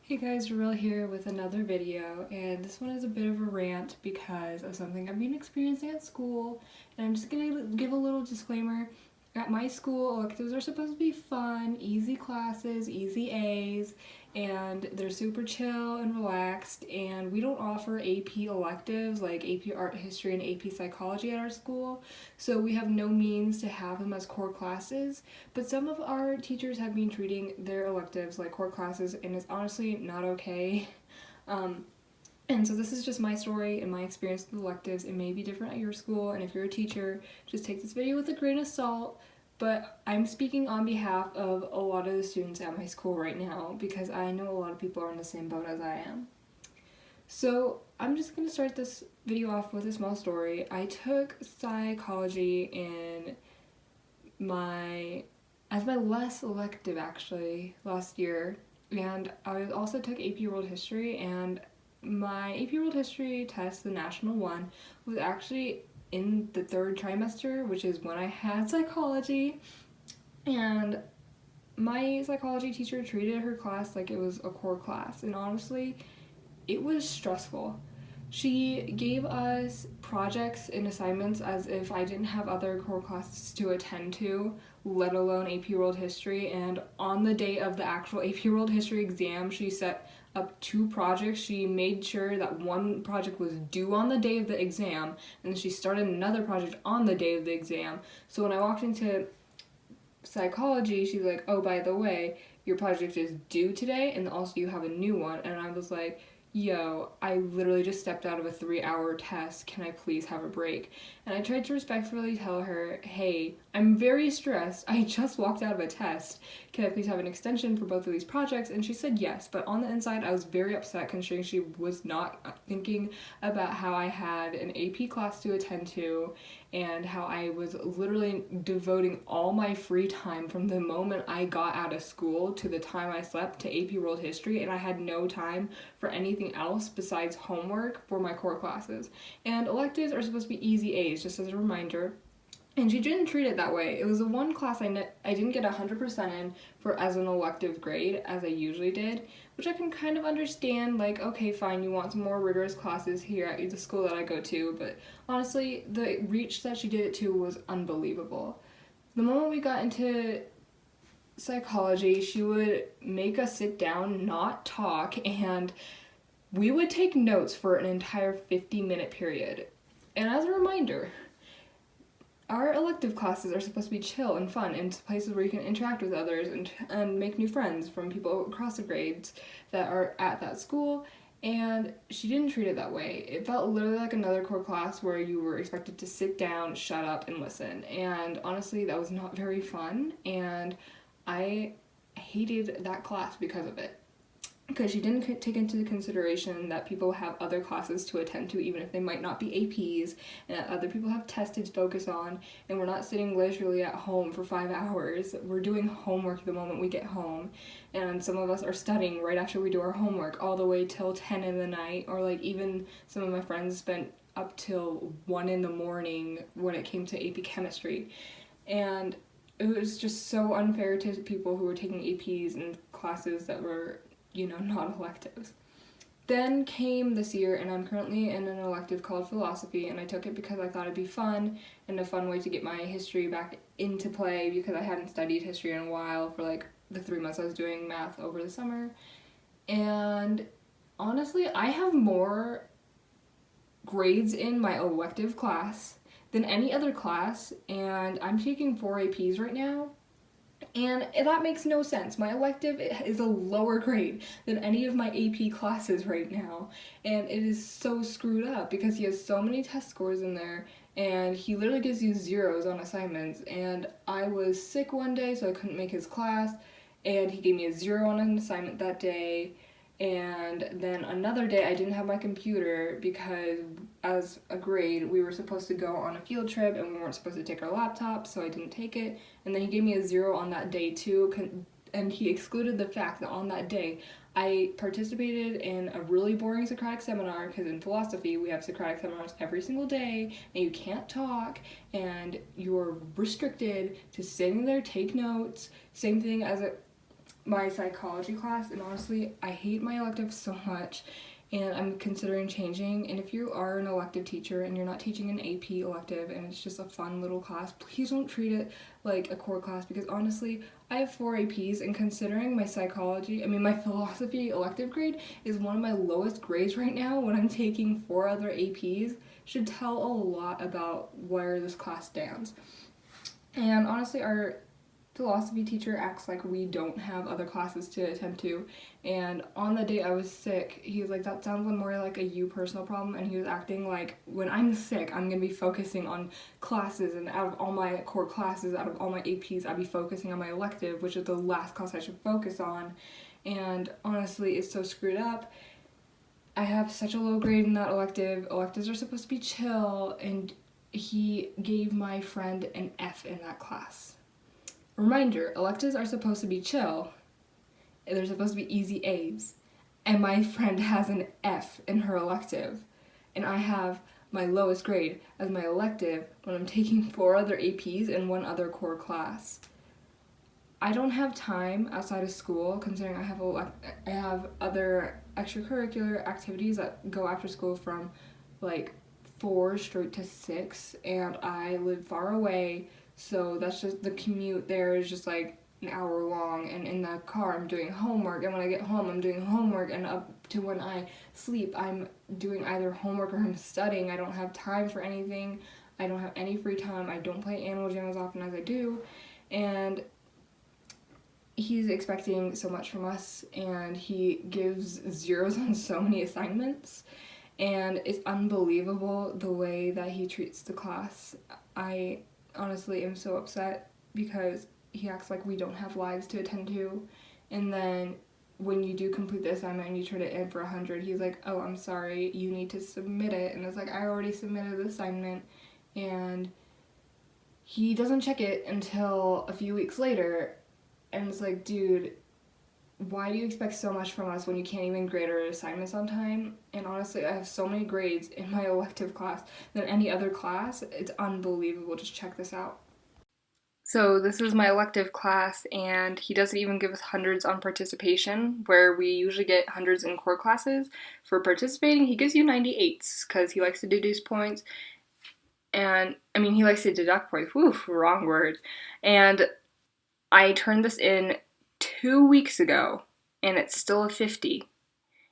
Hey guys, Real here with another video, and this one is a bit of a rant because of something I've been experiencing at school, and I'm just gonna give a little disclaimer. At my school, electives are supposed to be fun, easy classes, easy A's, and they're super chill and relaxed, and we don't offer AP electives like AP Art History and AP Psychology at our school, so we have no means to have them as core classes, but some of our teachers have been treating their electives like core classes, and it's honestly not okay. Um, and so this is just my story and my experience with electives. It may be different at your school, and if you're a teacher, just take this video with a grain of salt. But I'm speaking on behalf of a lot of the students at my school right now because I know a lot of people are in the same boat as I am. So I'm just going to start this video off with a small story. I took psychology in as my last elective actually last year, and I also took AP World History, and my AP World History test, the national one, was actually in the third trimester, which is when I had psychology, and my psychology teacher treated her class like it was a core class, and honestly, it was stressful. She gave us projects and assignments as if I didn't have other core classes to attend to, let alone AP World History. And on the day of the actual AP World History exam, she set up 2 projects. She made sure that one project was due on the day of the exam, and then she started another project on the day of the exam. So when I walked into psychology, she's like, "Oh, by the way, your project is due today, and also you have a new one." And I was like, "Yo, I literally just stepped out of a 3-hour test. Can I please have a break?" And I tried to respectfully tell her, "Hey, I'm very stressed. I just walked out of a test. Can I please have an extension for both of these projects?" And she said yes, but on the inside, I was very upset considering she was not thinking about how I had an AP class to attend to and how I was literally devoting all my free time from the moment I got out of school to the time I slept to AP World History, and I had no time for anything else besides homework for my core classes. And electives are supposed to be easy A's, just as a reminder. And she didn't treat it that way. It was the one class I didn't get 100% in for as an elective grade, as I usually did, which I can kind of understand. Like, okay, fine, you want some more rigorous classes here at the school that I go to, but honestly, the reach that she did it to was unbelievable. The moment we got into psychology, she would make us sit down, not talk, and we would take notes for an entire 50-minute period. And as a reminder, our elective classes are supposed to be chill and fun and places where you can interact with others and make new friends from people across the grades that are at that school, and she didn't treat it that way. It felt literally like another core class where you were expected to sit down, shut up, and listen, and honestly, that was not very fun, and I hated that class because of it. Because she didn't take into consideration that people have other classes to attend to, even if they might not be APs, and that other people have tests to focus on, and we're not sitting leisurely at home for 5 hours. We're doing homework the moment we get home, and some of us are studying right after we do our homework all the way till 10 in the night, or like even some of my friends spent up till 1 in the morning when it came to AP Chemistry. And it was just so unfair to people who were taking APs and classes that were not electives. Then came this year, and I'm currently in an elective called philosophy, and I took it because I thought it'd be fun and a fun way to get my history back into play because I hadn't studied history in a while for like the 3 months I was doing math over the summer. And honestly, I have more grades in my elective class than any other class, and I'm taking 4 APs right now. And that makes no sense. My elective is a lower grade than any of my AP classes right now. And it is so screwed up because he has so many test scores in there, and he literally gives you zeros on assignments. And I was sick one day, so I couldn't make his class, and he gave me a 0 on an assignment that day. And then another day I didn't have my computer because as a grade we were supposed to go on a field trip and we weren't supposed to take our laptops, so I didn't take it. And then he gave me a 0 on that day too, and he excluded the fact that on that day I participated in a really boring Socratic seminar, because in philosophy we have Socratic seminars every single day and you can't talk and you're restricted to sitting there, take notes. Same thing as my psychology class, and honestly, I hate my elective so much, and I'm considering changing. And if you are an elective teacher and you're not teaching an AP elective and it's just a fun little class, please don't treat it like a core class, because honestly, I have 4 APs, and considering my psychology, I mean, my philosophy elective grade is one of my lowest grades right now when I'm taking 4 other APs, should tell a lot about where this class stands. And honestly, our philosophy teacher acts like we don't have other classes to attend to. And on the day I was sick, he was like, that sounds more like a you personal problem. And he was acting like when I'm sick, I'm going to be focusing on classes. And out of all my core classes, out of all my APs, I'd be focusing on my elective, which is the last class I should focus on. And honestly, it's so screwed up. I have such a low grade in that elective. Electives are supposed to be chill. And he gave my friend an F in that class. Reminder, electives are supposed to be chill. They're supposed to be easy A's. And my friend has an F in her elective. And I have my lowest grade as my elective when I'm taking 4 other APs and 1 other core class. I don't have time outside of school, considering I have other extracurricular activities that go after school from like 4 straight to 6, and I live far away, so that's just the commute there is just like an hour long, and in that car I'm doing homework, and when I get home I'm doing homework, and up to when I sleep I'm doing either homework or I'm studying. I don't have time for anything. I don't have any free time. I don't play Animal Jam as often as I do, and he's expecting so much from us, and he gives zeros on so many assignments, and it's unbelievable the way that he treats the class. I honestly am so upset because he acts like we don't have lives to attend to, and then when you do complete the assignment and you turn it in for 100, he's like, oh, I'm sorry, you need to submit it. And it's like, I already submitted the assignment, and he doesn't check it until a few weeks later, and it's like, dude, why do you expect so much from us when you can't even grade our assignments on time? And honestly, I have so many grades in my elective class than any other class. It's unbelievable. Just check this out. So this is my elective class, and he doesn't even give us hundreds on participation, where we usually get hundreds in core classes. For participating, he gives you 98s, because he likes to deduce points, and, I mean, he likes to deduct points. Whew, wrong word. And I turned this in 2 weeks ago, and it's still a 50.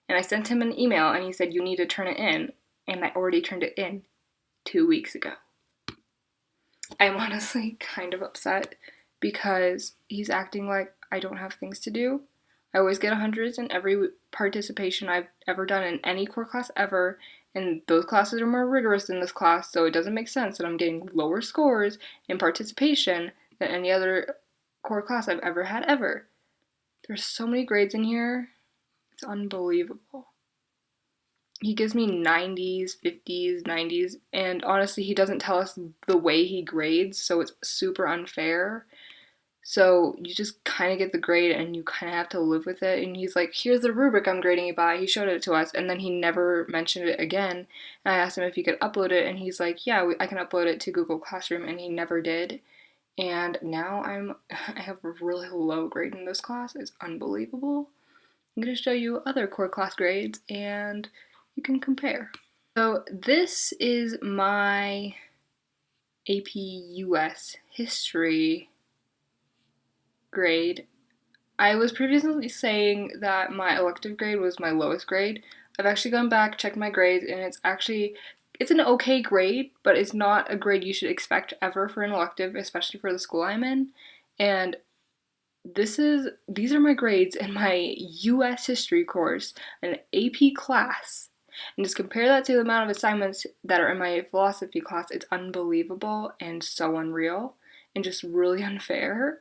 And I sent him an email, and he said, you need to turn it in. And I already turned it in 2 weeks ago. I'm honestly kind of upset because he's acting like I don't have things to do. I always get 100s in every participation I've ever done in any core class ever, and those classes are more rigorous than this class, so it doesn't make sense that I'm getting lower scores in participation than any other core class I've ever had ever. There's so many grades in here. It's unbelievable. He gives me 90s, 50s, 90s, and honestly, he doesn't tell us the way he grades, so it's super unfair. So you just kind of get the grade and you kind of have to live with it. And he's like, here's the rubric I'm grading you by. He showed it to us, and then he never mentioned it again. And I asked him if he could upload it, and he's like, yeah, I can upload it to Google Classroom, and he never did. And now I have a really low grade in this class. It's unbelievable. I'm going to show you other core class grades, and you can compare. So this is my AP US history grade. I was previously saying that my elective grade was my lowest grade. I've actually gone back, checked my grades, and it's an okay grade, but it's not a grade you should expect ever for an elective, especially for the school I'm in. And these are my grades in my US history course, an AP class. And just compare that to the amount of assignments that are in my philosophy class. It's unbelievable and so unreal and just really unfair.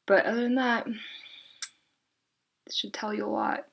But other than that, this should tell you a lot.